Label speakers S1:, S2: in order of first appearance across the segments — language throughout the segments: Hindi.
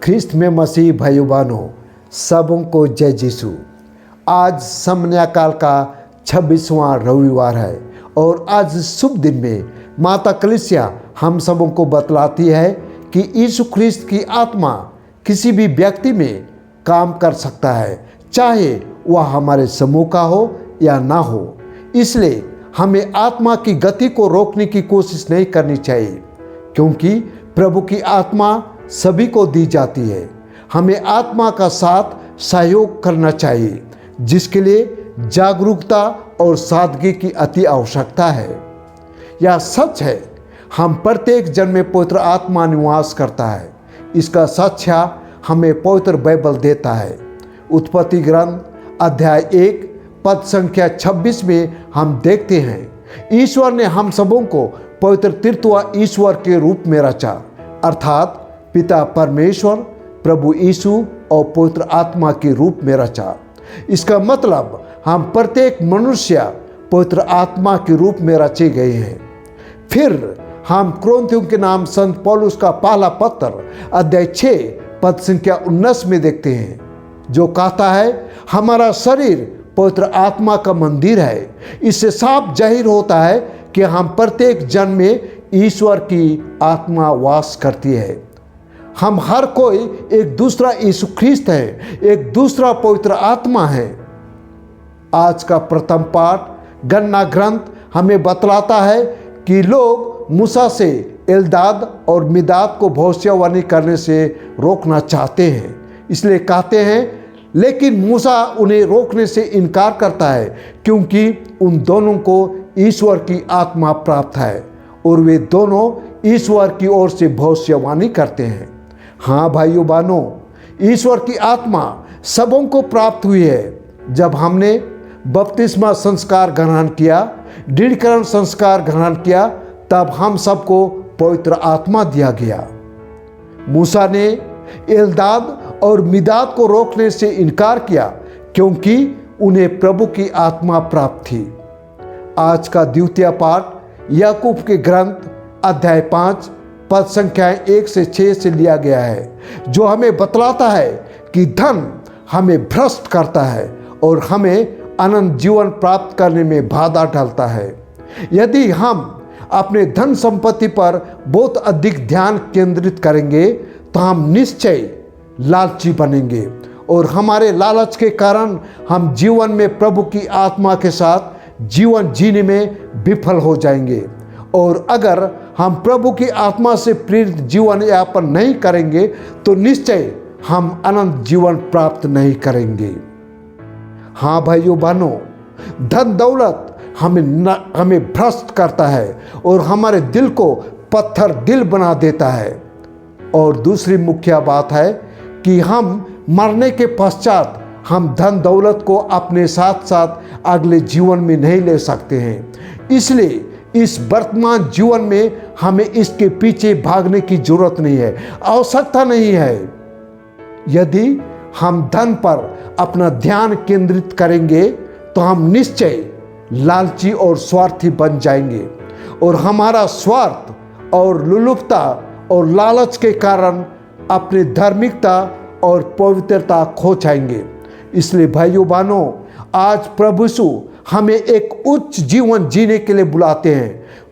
S1: ख्रिस्त में मसीह भाइयों बहनों, सबों को जय यीशु। आज समन्या काल का 26वां रविवार है और आज शुभ दिन में माता कलीसिया हम सबों को बतलाती है कि यीशु ख्रिस्त की आत्मा किसी भी व्यक्ति में काम कर सकता है, चाहे वह हमारे समूह का हो या ना हो। इसलिए हमें आत्मा की गति को रोकने की कोशिश नहीं करनी चाहिए, क्योंकि प्रभु की आत्मा सभी को दी जाती है। हमें आत्मा का साथ सहयोग करना चाहिए, जिसके लिए जागरूकता और सादगी की अति आवश्यकता है। यह सच है, हम प्रत्येक जन में पवित्र आत्मा निवास करता है। इसका साक्ष्य हमें पवित्र बाइबल देता है। उत्पत्ति ग्रंथ अध्याय 1 पद संख्या 26 में हम देखते हैं, ईश्वर ने हम सबों को पवित्र तृतीय ईश्वर के रूप में रचा, अर्थात पिता परमेश्वर, प्रभु यीशु और पवित्र आत्मा के रूप में रचा। इसका मतलब हम प्रत्येक मनुष्य पवित्र आत्मा के रूप में रचे गए हैं। फिर हम कुरिन्थियों के नाम संत पौलुस का पहला पत्र अध्याय 6 पद संख्या 19 में देखते हैं, जो कहता है, हमारा शरीर पवित्र आत्मा का मंदिर है। इससे साफ जाहिर होता है कि हम प्रत्येक जन में ईश्वर की आत्मा वास करती है। हम हर कोई एक दूसरा यीशु ख्रिस्त है, एक दूसरा पवित्र आत्मा है। आज का प्रथम पाठ गन्ना ग्रंथ हमें बतलाता है कि लोग मूसा से एल्दाद और मिदाद को भविष्यवाणी करने से रोकना चाहते हैं। इसलिए कहते हैं, लेकिन मूसा उन्हें रोकने से इनकार करता है, क्योंकि उन दोनों को ईश्वर की आत्मा प्राप्त है और वे दोनों ईश्वर की ओर से भविष्यवाणी करते हैं। हाँ भाइयों बहनों, ईश्वर की आत्मा सबों को प्राप्त हुई है। जब हमने बपतिस्मा संस्कार ग्रहण किया, दृढ़ीकरण संस्कार ग्रहण किया, तब हम सबको पवित्र आत्मा दिया गया। मूसा ने एल्दाद और मिदाद को रोकने से इनकार किया, क्योंकि उन्हें प्रभु की आत्मा प्राप्त थी। आज का द्वितीय पाठ याकूब के ग्रंथ अध्याय 5 पद संख्याएं 1 से 6 से लिया गया है, जो हमें बतलाता है कि धन हमें भ्रष्ट करता है और हमें अनंत जीवन प्राप्त करने में बाधा डालता है। यदि हम अपने धन संपत्ति पर बहुत अधिक ध्यान केंद्रित करेंगे तो हम निश्चय लालची बनेंगे और हमारे लालच के कारण हम जीवन में प्रभु की आत्मा के साथ जीवन जीने में विफल हो जाएंगे। और अगर हम प्रभु की आत्मा से प्रेरित जीवन यापन नहीं करेंगे तो निश्चय हम अनंत जीवन प्राप्त नहीं करेंगे। हाँ भाइयों बहनों, धन दौलत हमें भ्रष्ट करता है और हमारे दिल को पत्थर दिल बना देता है। और दूसरी मुख्य बात है कि हम मरने के पश्चात हम धन दौलत को अपने साथ साथ अगले जीवन में नहीं ले सकते हैं। इसलिए इस वर्तमान जीवन में हमें इसके पीछे भागने की जरूरत नहीं है, आवश्यकता नहीं है। यदि हम धन पर अपना ध्यान केंद्रित करेंगे तो हम निश्चय लालची और स्वार्थी बन जाएंगे और हमारा स्वार्थ और लुलुपता और लालच के कारण अपनी धार्मिकता और पवित्रता खो जाएंगे। इसलिए भाइयों बहनों, आज प्रभु यीशु हमें एक उच्च जीवन जीने के लिए बुलाते हैं,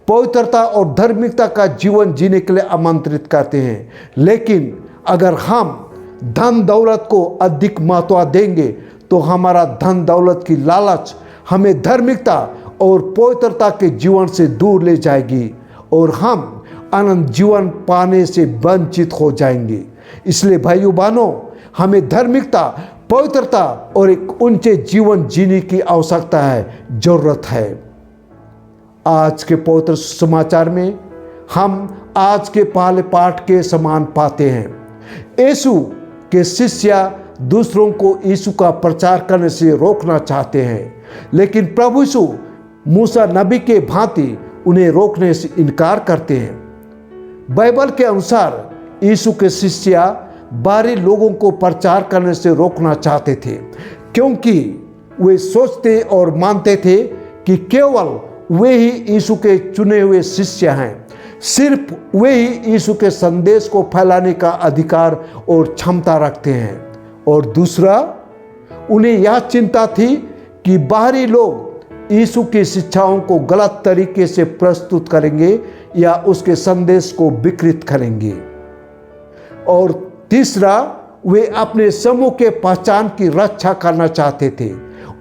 S1: पवित्रता और धार्मिकता का जीवन जीने के लिए आमंत्रित करते हैं। लेकिन अगर हम धन दौलत को अधिक महत्व देंगे तो हमारा धन दौलत की लालच हमें धार्मिकता और पवित्रता के जीवन से दूर ले जाएगी और हम अनंत जीवन पाने से वंचित हो जाएंगे। इसलिए भाइयों बहनों, हमें धार्मिकता, पवित्रता और एक ऊंचे जीवन जीने की आवश्यकता है, जरूरत है। आज के पवित्र समाचार में हम आज के पहले पाठ के समान पाते हैं। यीशु के शिष्य दूसरों को यीशु का प्रचार करने से रोकना चाहते हैं, लेकिन प्रभु यीशु मूसा नबी के भांति उन्हें रोकने से इनकार करते हैं। बाइबल के अनुसार यीशु के शिष्य बाहरी लोगों को प्रचार करने से रोकना चाहते थे, क्योंकि वे सोचते और मानते थे कि केवल वे ही यीशु के चुने हुए शिष्य हैं। सिर्फ वे ही यीशु के संदेश को फैलाने का अधिकार और क्षमता रखते हैं। और दूसरा, उन्हें यह चिंता थी कि बाहरी लोग यीशु की शिक्षाओं को गलत तरीके से प्रस्तुत करेंगे या उसके संदेश को विकृत करेंगे। और तीसरा, वे अपने समूह के पहचान की रक्षा करना चाहते थे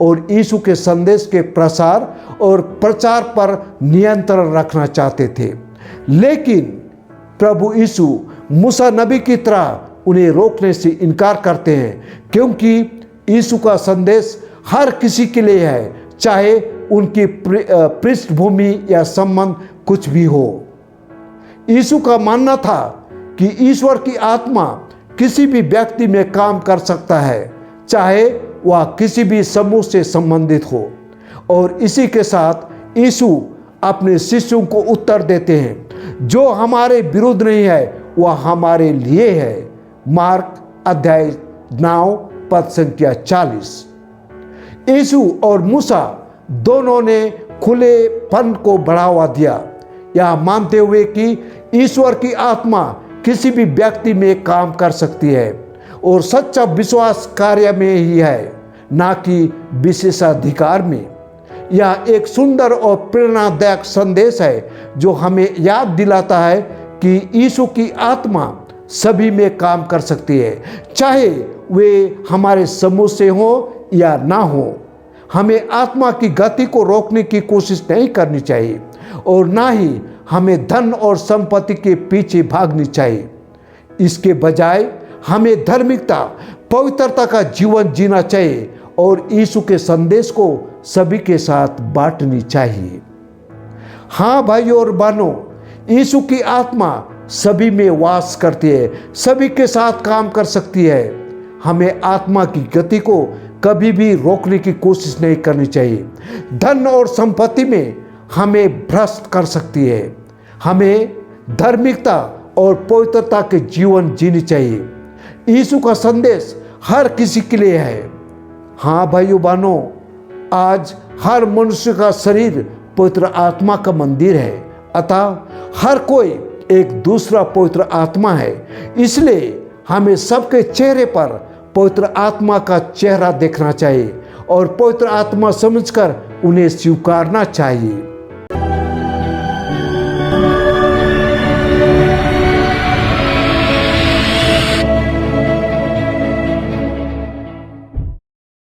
S1: और यीशु के संदेश के प्रसार और प्रचार पर नियंत्रण रखना चाहते थे। लेकिन प्रभु यीशु मूसा नबी की तरह उन्हें रोकने से इनकार करते हैं, क्योंकि यीशु का संदेश हर किसी के लिए है, चाहे उनकी पृष्ठभूमि या संबंध कुछ भी हो। यीशु का मानना था कि ईश्वर की आत्मा किसी भी व्यक्ति में काम कर सकता है, चाहे वह किसी भी समूह से संबंधित हो। और इसी के साथ यीशु अपने शिष्यों को उत्तर देते हैं, जो हमारे विरुद्ध नहीं है वह हमारे लिए है। मार्क अध्याय 9 पद संख्या 40। यीशु और मूसा दोनों ने खुलेपन को बढ़ावा दिया, यह मानते हुए कि ईश्वर की आत्मा किसी भी व्यक्ति में काम कर सकती है और सच्चा विश्वास कार्य में ही है, ना कि विशेषाधिकार में। यह एक सुंदर और प्रेरणादायक संदेश है जो हमें याद दिलाता है कि यीशु की आत्मा सभी में काम कर सकती है, चाहे वे हमारे समूह से हो या ना हो। हमें आत्मा की गति को रोकने की कोशिश नहीं करनी चाहिए और ना ही हमें धन और संपत्ति के पीछे भागनी चाहिए। इसके बजाय हमें धार्मिकता, पवित्रता का जीवन जीना चाहिए और यीशु के संदेश को सभी के साथ बांटनी चाहिए। हाँ भाइयों और बहनों, यीशु की आत्मा सभी में वास करती है, सभी के साथ काम कर सकती है। हमें आत्मा की गति को कभी भी रोकने की कोशिश नहीं करनी चाहिए। धन और संपत्ति में हमें भ्रष्ट कर सकती है। हमें धार्मिकता और पवित्रता के जीवन जीनी चाहिए। यीशु का संदेश हर किसी के लिए है। हाँ भाइयों बहनों, आज हर मनुष्य का शरीर पवित्र आत्मा का मंदिर है, अतः हर कोई एक दूसरा पवित्र आत्मा है। इसलिए हमें सबके चेहरे पर पवित्र आत्मा का चेहरा देखना चाहिए और पवित्र आत्मा समझकर उन्हें स्वीकारना चाहिए।